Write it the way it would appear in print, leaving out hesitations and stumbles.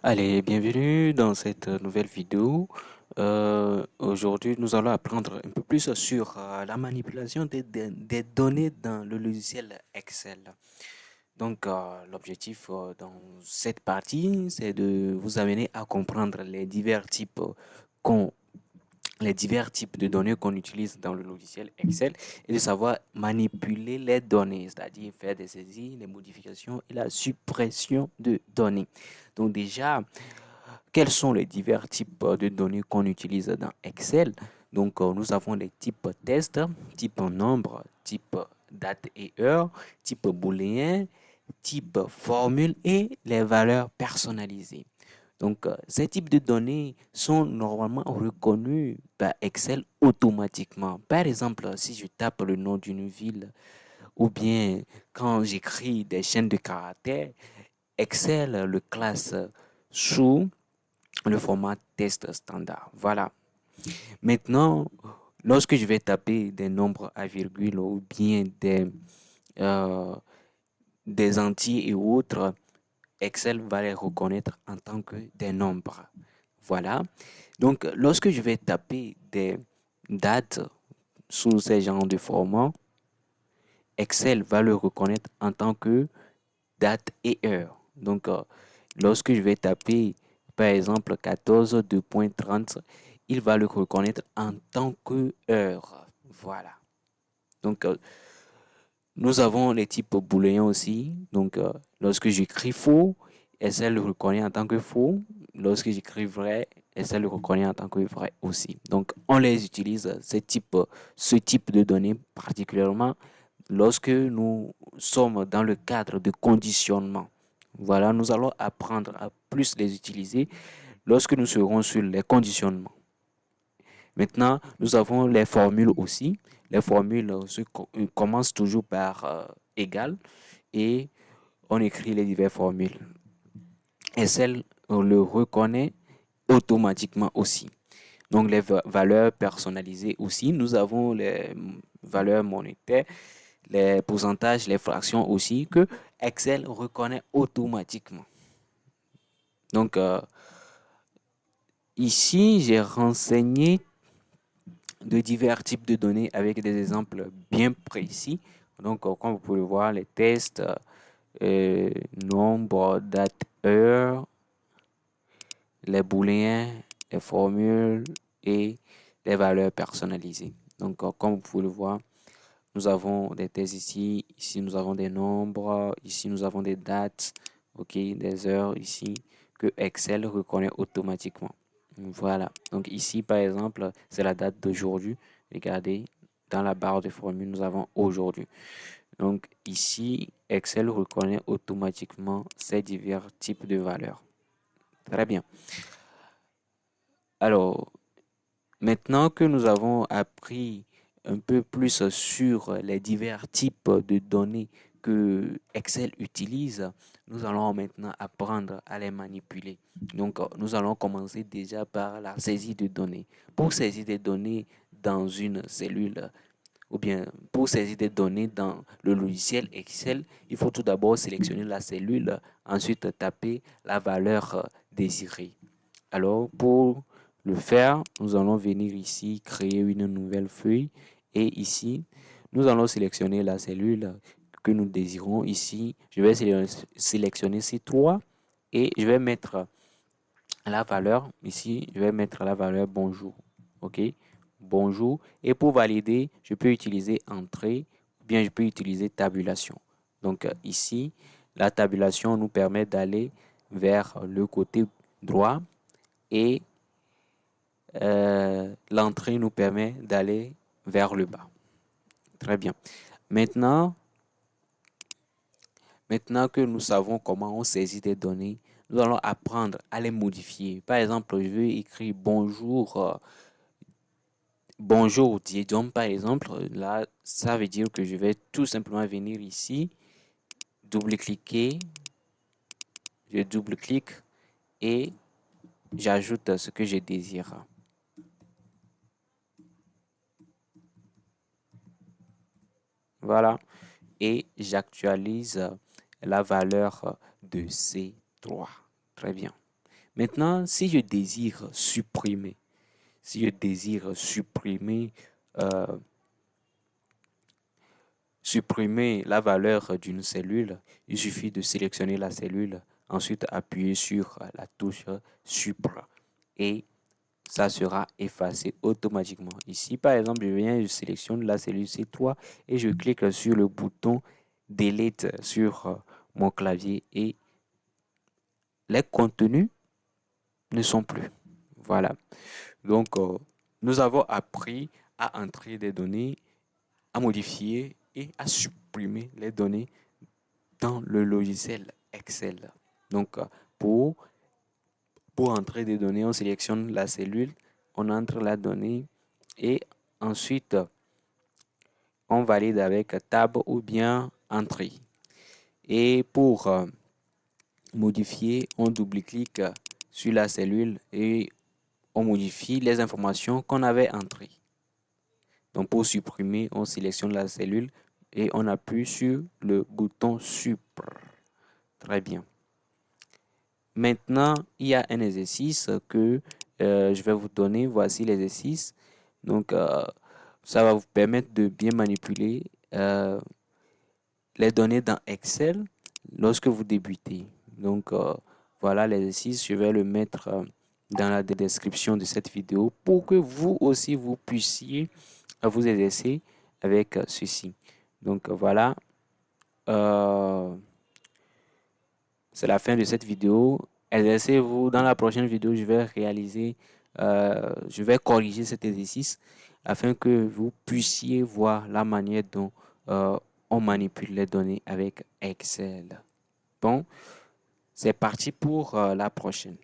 Allez, bienvenue dans cette nouvelle vidéo. Aujourd'hui, nous allons apprendre un peu plus sur la manipulation des données dans le logiciel Excel. Donc, l'objectif dans cette partie, c'est de vous amener à comprendre qu'on les divers types de données qu'on utilise dans le logiciel Excel et de savoir manipuler les données, c'est-à-dire faire des saisies, les modifications et la suppression de données. Donc déjà, quels sont les divers types de données qu'on utilise dans Excel? Donc, nous avons les types test, type nombre, type date et heure, type booléen, type formule et les valeurs personnalisées. Donc, ces types de données sont normalement reconnus par Excel automatiquement. Par exemple, si je tape le nom d'une ville ou bien quand j'écris des chaînes de caractères, Excel le classe sous le format test standard. Voilà. Maintenant, lorsque je vais taper des nombres à virgule ou bien euh, des entiers et autres, Excel va les reconnaître en tant que des nombres. Voilà. Donc, lorsque je vais taper des dates sous ces genres de format, Excel va le reconnaître en tant que date et heure. Donc, lorsque je vais taper, par exemple, 14:30, il va le reconnaître en tant que heure. Voilà. Donc, nous avons les types booléens aussi. Donc, lorsque j'écris faux, Excel le reconnaît en tant que faux. Lorsque j'écris vrai, Excel le reconnaît en tant que vrai aussi. Donc, on les utilise, ce type de données particulièrement lorsque nous sommes dans le cadre de conditionnement. Voilà, nous allons apprendre à plus les utiliser lorsque nous serons sur les conditionnements. Maintenant, nous avons les formules aussi. Les formules commencent toujours par égal et on écrit les diverses formules. Et celle, on le reconnaît automatiquement aussi. Donc, les valeurs personnalisées aussi. Nous avons les valeurs monétaires, les pourcentages, les fractions aussi, que Excel reconnaît automatiquement. Donc, ici, j'ai renseigné de divers types de données avec des exemples bien précis. Donc, comme vous pouvez le voir, les tests, nombre, date, heure, les booléens, les formules et les valeurs personnalisées. Donc, comme vous pouvez le voir, nous avons des tests ici. Ici, nous avons des nombres. Ici, nous avons des dates, ok, des heures ici que Excel reconnaît automatiquement. Voilà. Donc ici, par exemple, c'est la date d'aujourd'hui. Regardez, dans la barre de formule, nous avons aujourd'hui. Donc ici, Excel reconnaît automatiquement ces divers types de valeurs. Très bien. Alors, maintenant que nous avons appris un peu plus sur les divers types de données que Excel utilise, nous allons maintenant apprendre à les manipuler. Donc, nous allons commencer déjà par la saisie de données. Pour saisir des données dans une cellule, ou bien pour saisir des données dans le logiciel Excel, il faut tout d'abord sélectionner la cellule, ensuite taper la valeur désirée. Alors, pour le faire, nous allons venir ici, créer une nouvelle feuille. Et ici, nous allons sélectionner la cellule que nous désirons. Ici, je vais sélectionner C3 et je vais mettre la valeur. Ici, je vais mettre la valeur bonjour. OK? Bonjour. Et pour valider, je peux utiliser entrée ou bien je peux utiliser tabulation. Donc, ici, la tabulation nous permet d'aller vers le côté droit et l'entrée nous permet d'aller vers le bas. Très bien. Maintenant, maintenant que nous savons comment on saisit des données, nous allons apprendre à les modifier. Par exemple, je vais écrire bonjour, bonjour Diedom, par exemple. Là, ça veut dire que je vais tout simplement venir ici, double-cliquer, je double-clique et j'ajoute ce que je désire. Voilà. Et j'actualise la valeur de C3. Très bien. Maintenant, si je désire supprimer, si je désire euh, supprimer la valeur d'une cellule, il suffit de sélectionner la cellule, ensuite appuyer sur la touche Supra et ça sera effacé automatiquement. Ici, par exemple, je sélectionne la cellule C3 et je clique sur le bouton Delete sur mon clavier et les contenus ne sont plus. Voilà. Donc, nous avons appris à entrer des données, à modifier et à supprimer les données dans le logiciel Excel. Donc, pour, pour entrer des données, on sélectionne la cellule, on entre la donnée et ensuite, on valide avec Tab ou bien Entrée. Et pour modifier, on double-clique sur la cellule et on modifie les informations qu'on avait entrées. Donc pour supprimer, on sélectionne la cellule et on appuie sur le bouton Supr. Très bien. Maintenant, il y a un exercice que je vais vous donner. Voici l'exercice. Donc, ça va vous permettre de bien manipuler les données dans Excel lorsque vous débutez. Donc, voilà l'exercice. Je vais le mettre dans la description de cette vidéo pour que vous aussi, vous puissiez vous exercer avec ceci. Donc, voilà. Euh, c'est la fin de cette vidéo. Exercez-vous. Dans la prochaine vidéo, je vais corriger cet exercice afin que vous puissiez voir la manière dont on manipule les données avec Excel. Bon, c'est parti pour la prochaine.